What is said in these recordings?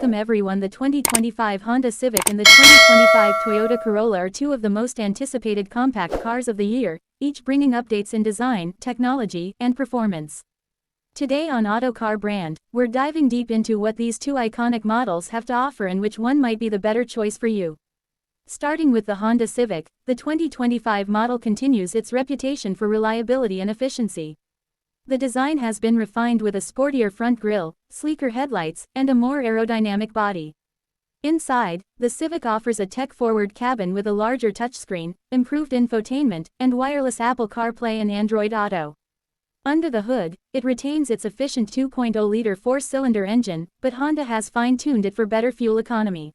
welcome everyone. The 2025 Honda Civic and the 2025 Toyota Corolla are two of the most anticipated compact cars of the year, each bringing updates in design, technology, and performance. Today on Auto Car Brand, we're diving deep into what these two iconic models have to offer and which one might be the better choice for you. Starting with the Honda Civic, the 2025 model continues its reputation for reliability and efficiency. The design has been refined with a sportier front grille, sleeker headlights, and a more aerodynamic body. Inside, the Civic offers a tech-forward cabin with a larger touchscreen, improved infotainment, and wireless Apple CarPlay and Android Auto. Under the hood, it retains its efficient 2.0-liter four-cylinder engine, but Honda has fine-tuned it for better fuel economy.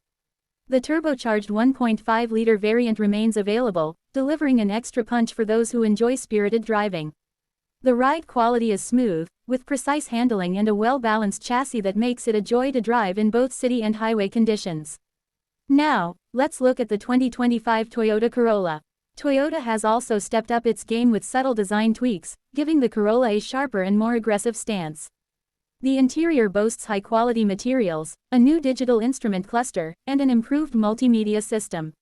The turbocharged 1.5-liter variant remains available, delivering an extra punch for those who enjoy spirited driving. The ride quality is smooth, with precise handling and a well-balanced chassis that makes it a joy to drive in both city and highway conditions. Now, let's look at the 2025 Toyota Corolla. Toyota has also stepped up its game with subtle design tweaks, giving the Corolla a sharper and more aggressive stance. The interior boasts high-quality materials, a new digital instrument cluster, and an improved multimedia system.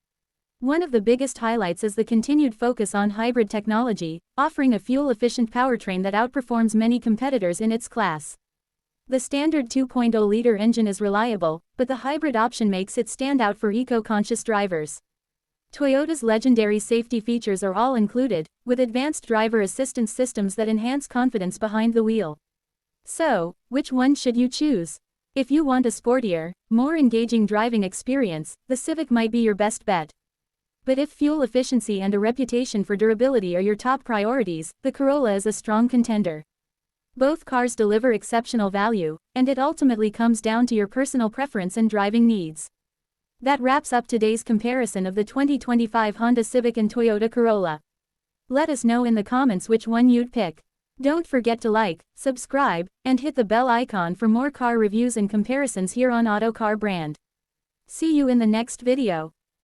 One of the biggest highlights is the continued focus on hybrid technology, offering a fuel-efficient powertrain that outperforms many competitors in its class. The standard 2.0-liter engine is reliable, but the hybrid option makes it stand out for eco-conscious drivers. Toyota's legendary safety features are all included, with advanced driver assistance systems that enhance confidence behind the wheel. So, which one should you choose? If you want a sportier, more engaging driving experience, the Civic might be your best bet. But if fuel efficiency and a reputation for durability are your top priorities, the Corolla is a strong contender. Both cars deliver exceptional value, and it ultimately comes down to your personal preference and driving needs. That wraps up today's comparison of the 2025 Honda Civic and Toyota Corolla. Let us know in the comments which one you'd pick. Don't forget to like, subscribe, and hit the bell icon for more car reviews and comparisons here on Auto Car Brand. See you in the next video.